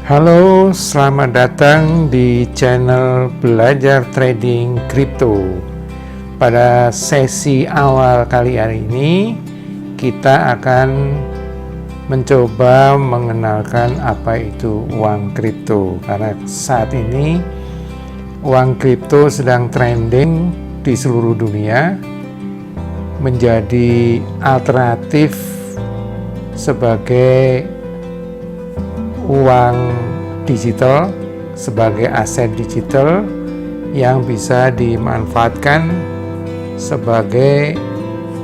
Halo, selamat datang di channel Belajar Trading Kripto. Pada sesi awal kali ini, kita akan mencoba mengenalkan apa itu uang kripto. Karena saat ini, uang kripto sedang trending di seluruh dunia, menjadi alternatif sebagai uang digital, sebagai aset digital yang bisa dimanfaatkan sebagai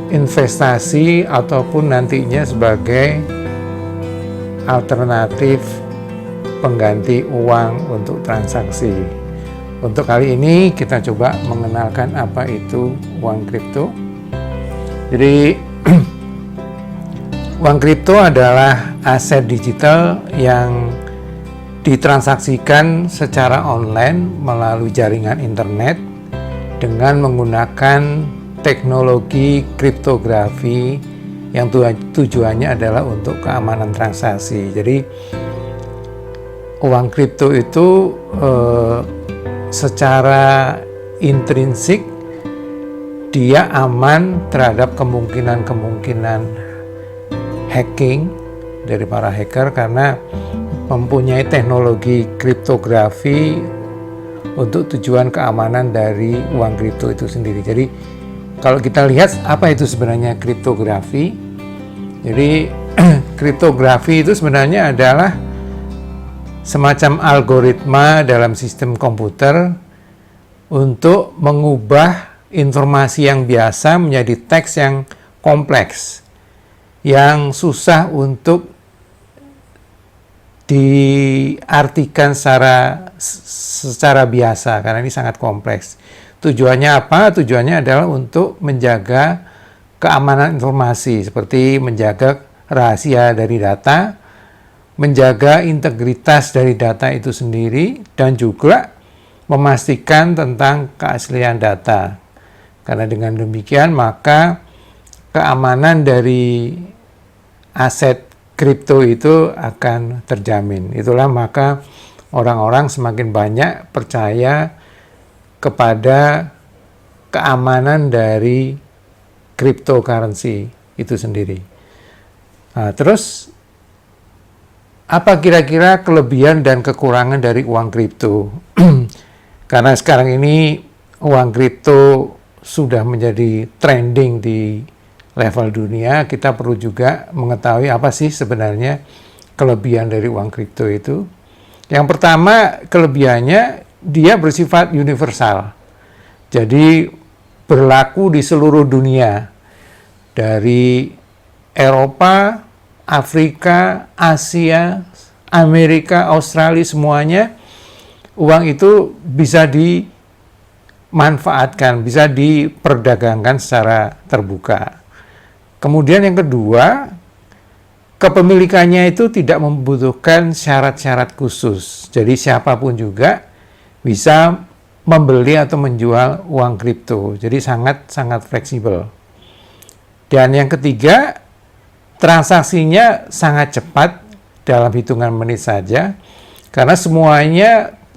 investasi ataupun nantinya sebagai alternatif pengganti uang untuk transaksi. Untuk kali ini kita coba mengenalkan apa itu uang kripto. Jadi uang kripto adalah aset digital yang ditransaksikan secara online melalui jaringan internet dengan menggunakan teknologi kriptografi yang tujuannya adalah untuk keamanan transaksi. Jadi uang kripto itu secara intrinsik dia aman terhadap kemungkinan hacking dari para hacker karena mempunyai teknologi kriptografi untuk tujuan keamanan dari uang kripto itu sendiri. Jadi kalau kita lihat apa itu sebenarnya kriptografi, jadi kriptografi itu sebenarnya adalah semacam algoritma dalam sistem komputer untuk mengubah informasi yang biasa menjadi teks yang kompleks, yang susah untuk diartikan secara biasa karena ini sangat kompleks. Tujuannya apa? Tujuannya adalah untuk menjaga keamanan informasi, seperti menjaga rahasia dari data, menjaga integritas dari data itu sendiri, dan juga memastikan tentang keaslian data. Karena dengan demikian maka keamanan dari aset kripto itu akan terjamin. Itulah maka orang-orang semakin banyak percaya kepada keamanan dari cryptocurrency itu sendiri. Nah, terus apa kira-kira kelebihan dan kekurangan dari uang kripto? Karena sekarang ini uang kripto sudah menjadi trending di level dunia, kita perlu juga mengetahui apa sih sebenarnya kelebihan dari uang kripto itu. Yang pertama, kelebihannya dia bersifat universal. Jadi berlaku di seluruh dunia. Dari Eropa, Afrika, Asia, Amerika, Australia, semuanya uang itu bisa dimanfaatkan, bisa diperdagangkan secara terbuka. Kemudian yang kedua, kepemilikannya itu tidak membutuhkan syarat-syarat khusus. Jadi siapapun juga bisa membeli atau menjual uang kripto. Jadi sangat fleksibel. Dan yang ketiga, transaksinya sangat cepat dalam hitungan menit saja. Karena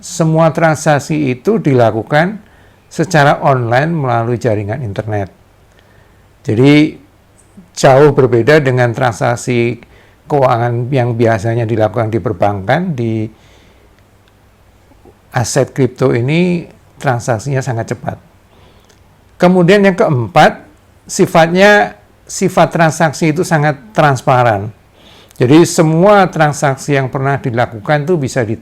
semua transaksi itu dilakukan secara online melalui jaringan internet. Jadi jauh berbeda dengan transaksi keuangan yang biasanya dilakukan di perbankan. Di aset kripto ini transaksinya sangat cepat. Kemudian yang keempat, sifat transaksi itu sangat transparan. Jadi semua transaksi yang pernah dilakukan itu bisa di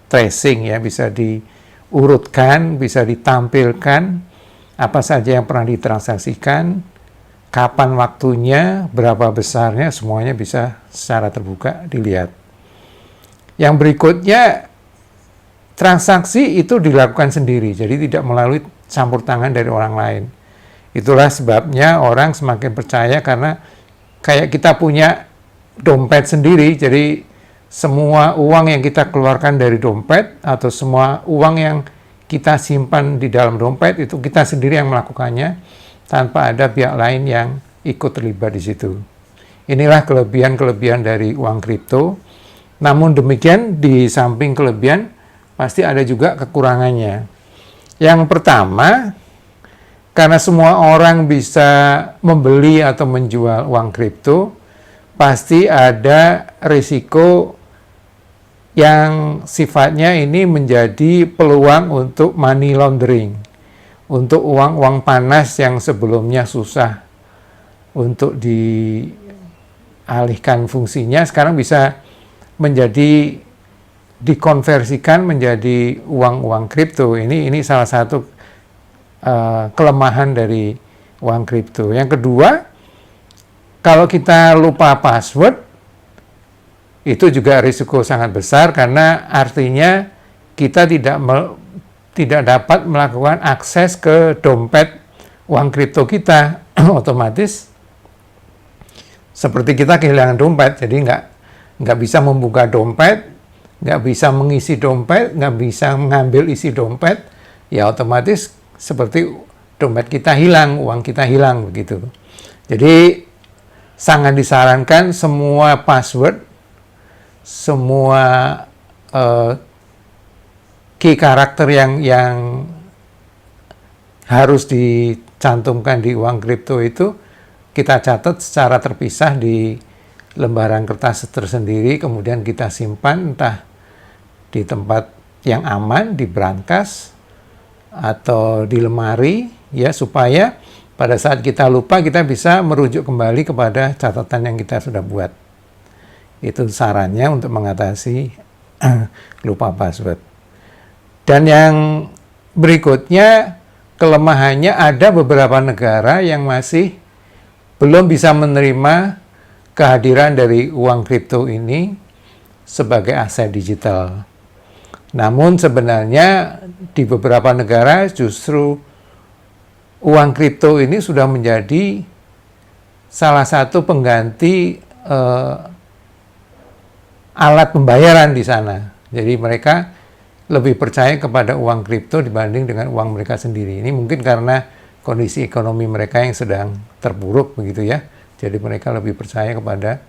tracing, ya, bisa diurutkan, bisa ditampilkan apa saja yang pernah ditransaksikan, kapan waktunya, berapa besarnya, semuanya bisa secara terbuka dilihat. Yang berikutnya, transaksi itu dilakukan sendiri, jadi tidak melalui campur tangan dari orang lain. Itulah sebabnya orang semakin percaya karena kayak kita punya dompet sendiri, jadi semua uang yang kita keluarkan dari dompet atau semua uang yang kita simpan di dalam dompet itu kita sendiri yang melakukannya, tanpa ada pihak lain yang ikut terlibat di situ. Inilah kelebihan-kelebihan dari uang kripto. Namun demikian, di samping kelebihan, pasti ada juga kekurangannya. Yang pertama, karena semua orang bisa membeli atau menjual uang kripto, pasti ada risiko yang sifatnya ini menjadi peluang untuk money laundering, untuk uang-uang panas yang sebelumnya susah untuk dialihkan fungsinya, sekarang bisa menjadi dikonversikan menjadi uang-uang kripto. Ini salah satu kelemahan dari uang kripto. Yang kedua, kalau kita lupa password, itu juga risiko sangat besar, karena artinya kita tidak dapat melakukan akses ke dompet uang kripto kita. Otomatis seperti kita kehilangan dompet, jadi nggak bisa membuka dompet, nggak bisa mengisi dompet, nggak bisa mengambil isi dompet, ya otomatis seperti dompet kita hilang, uang kita hilang, begitu. Jadi sangat disarankan semua password, semua key karakter yang harus dicantumkan di uang kripto itu kita catat secara terpisah di lembaran kertas tersendiri, kemudian kita simpan entah di tempat yang aman, di brankas atau di lemari, ya, supaya pada saat kita lupa kita bisa merujuk kembali kepada catatan yang kita sudah buat. Itu sarannya untuk mengatasi lupa password. Dan yang berikutnya, kelemahannya ada beberapa negara yang masih belum bisa menerima kehadiran dari uang kripto ini sebagai aset digital. Namun sebenarnya di beberapa negara justru uang kripto ini sudah menjadi salah satu pengganti alat pembayaran di sana. Jadi mereka lebih percaya kepada uang kripto dibanding dengan uang mereka sendiri. Ini mungkin karena kondisi ekonomi mereka yang sedang terpuruk, begitu ya. Jadi mereka lebih percaya kepada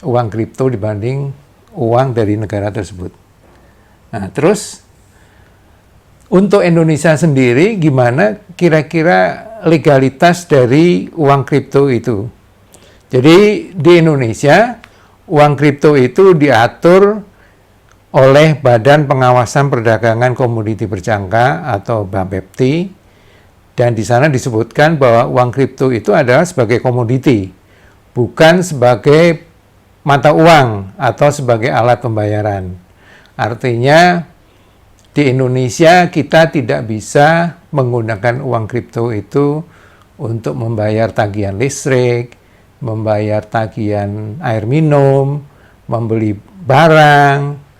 uang kripto dibanding uang dari negara tersebut. Nah, terus untuk Indonesia sendiri, gimana kira-kira legalitas dari uang kripto itu? Jadi di Indonesia, uang kripto itu diatur oleh Badan Pengawasan Perdagangan Komoditi Berjangka atau BAPEPTI, dan di sana disebutkan bahwa uang kripto itu adalah sebagai komoditi, bukan sebagai mata uang atau sebagai alat pembayaran. Artinya di Indonesia kita tidak bisa menggunakan uang kripto itu untuk membayar tagihan listrik, membayar tagihan air minum, membeli barang,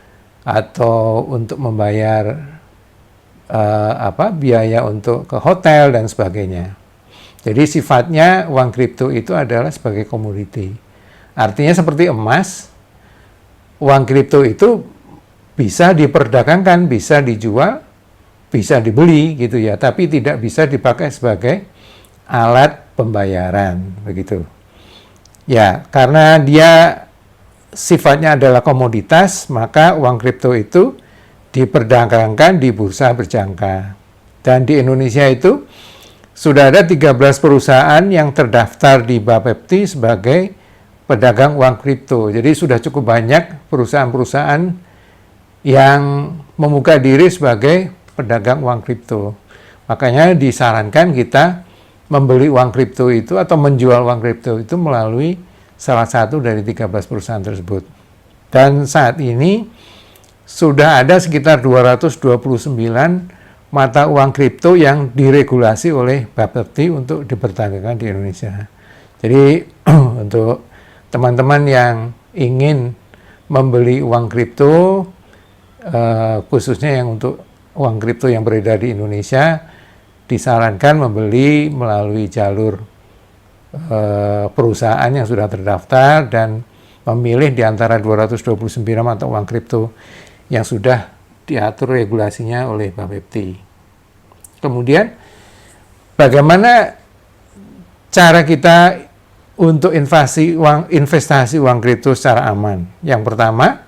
atau untuk membayar biaya untuk ke hotel dan sebagainya. Jadi sifatnya uang kripto itu adalah sebagai komoditi. Artinya seperti emas, uang kripto itu bisa diperdagangkan, bisa dijual, bisa dibeli gitu ya, tapi tidak bisa dipakai sebagai alat pembayaran, begitu. Ya, karena dia sifatnya adalah komoditas, maka uang kripto itu diperdagangkan di bursa berjangka. Dan di Indonesia itu sudah ada 13 perusahaan yang terdaftar di BAPEPTI sebagai pedagang uang kripto. Jadi sudah cukup banyak perusahaan-perusahaan yang membuka diri sebagai pedagang uang kripto. Makanya disarankan kita membeli uang kripto itu atau menjual uang kripto itu melalui salah satu dari 13 perusahaan tersebut. Dan saat ini sudah ada sekitar 229 mata uang kripto yang diregulasi oleh BAPEPTI untuk diperdagangkan di Indonesia. Jadi untuk teman-teman yang ingin membeli uang kripto, khususnya yang untuk uang kripto yang beredar di Indonesia, disarankan membeli melalui jalur perusahaan yang sudah terdaftar dan memilih di antara 229 mata uang kripto yang sudah diatur regulasinya oleh BAPEPTI. Kemudian, bagaimana cara kita untuk investasi uang kripto secara aman? Yang pertama,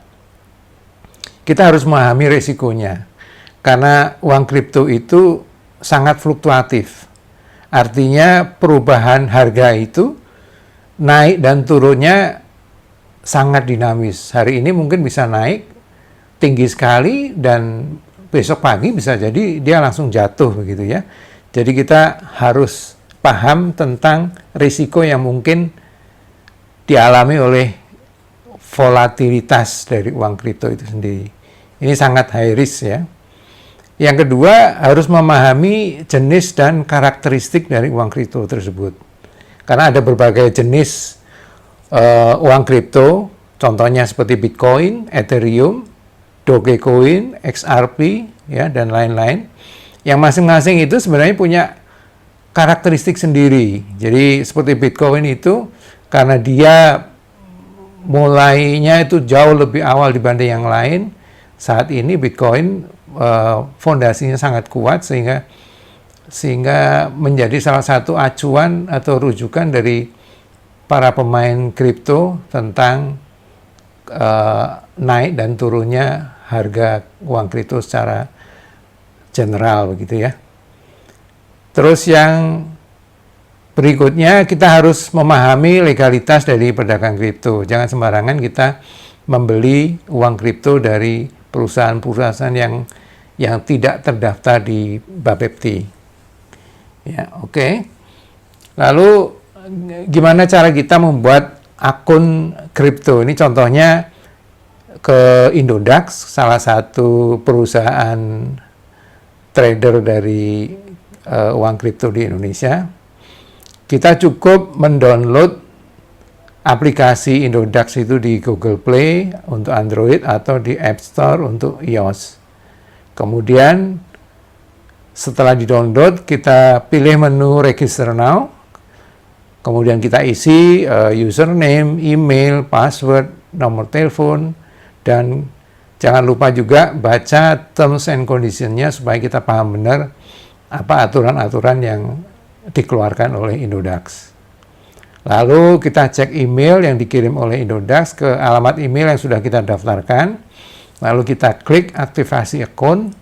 kita harus memahami resikonya. Karena uang kripto itu sangat fluktuatif. Artinya perubahan harga itu naik dan turunnya sangat dinamis. Hari ini mungkin bisa naik tinggi sekali dan besok pagi bisa jadi dia langsung jatuh begitu ya. Jadi kita harus paham tentang risiko yang mungkin dialami oleh volatilitas dari uang kripto itu sendiri. Ini sangat high risk ya. Yang kedua, harus memahami jenis dan karakteristik dari uang kripto tersebut. Karena ada berbagai jenis uang kripto, contohnya seperti Bitcoin, Ethereum, Dogecoin, XRP, ya, dan lain-lain. Yang masing-masing itu sebenarnya punya karakteristik sendiri. Jadi seperti Bitcoin itu, karena dia mulainya itu jauh lebih awal dibanding yang lain, saat ini Bitcoin fondasinya sangat kuat sehingga menjadi salah satu acuan atau rujukan dari para pemain kripto tentang naik dan turunnya harga uang kripto secara general begitu ya. Terus yang berikutnya, kita harus memahami legalitas dari pedagang kripto. Jangan sembarangan kita membeli uang kripto dari perusahaan-perusahaan yang tidak terdaftar di Bapepti. Ya, oke. Lalu gimana cara kita membuat akun kripto? Ini contohnya ke Indodax, salah satu perusahaan trader dari uang kripto di Indonesia. Kita cukup mendownload aplikasi Indodax itu di Google Play untuk Android atau di App Store untuk iOS. Kemudian setelah di-download, kita pilih menu Register Now. Kemudian kita isi username, email, password, nomor telepon, dan jangan lupa juga baca terms and condition-nya supaya kita paham benar apa aturan-aturan yang dikeluarkan oleh Indodax. Lalu kita cek email yang dikirim oleh Indodax ke alamat email yang sudah kita daftarkan. Lalu kita klik aktivasi akun.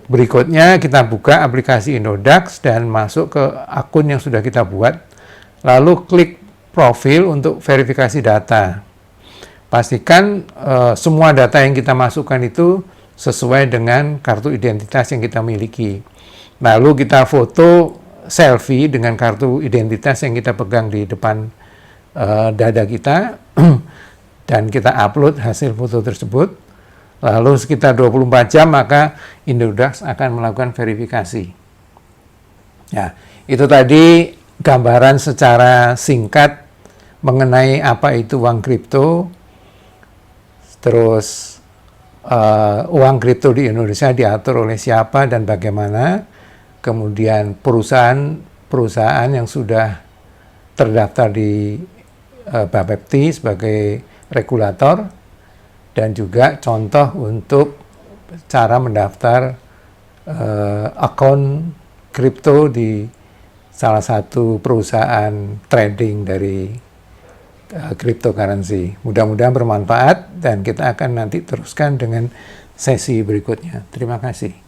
Berikutnya kita buka aplikasi Indodax dan masuk ke akun yang sudah kita buat. Lalu klik profil untuk verifikasi data. Pastikan semua data yang kita masukkan itu sesuai dengan kartu identitas yang kita miliki. Lalu kita foto selfie dengan kartu identitas yang kita pegang di depan dada kita dan kita upload hasil foto tersebut. Lalu sekitar 24 jam maka Indodax akan melakukan verifikasi. Ya, itu tadi gambaran secara singkat mengenai apa itu uang kripto. Terus uang kripto di Indonesia diatur oleh siapa dan bagaimana. Kemudian perusahaan yang sudah terdaftar di Bapepti sebagai regulator, dan juga contoh untuk cara mendaftar akun kripto di salah satu perusahaan trading dari cryptocurrency. Mudah-mudahan bermanfaat dan kita akan nanti teruskan dengan sesi berikutnya. Terima kasih.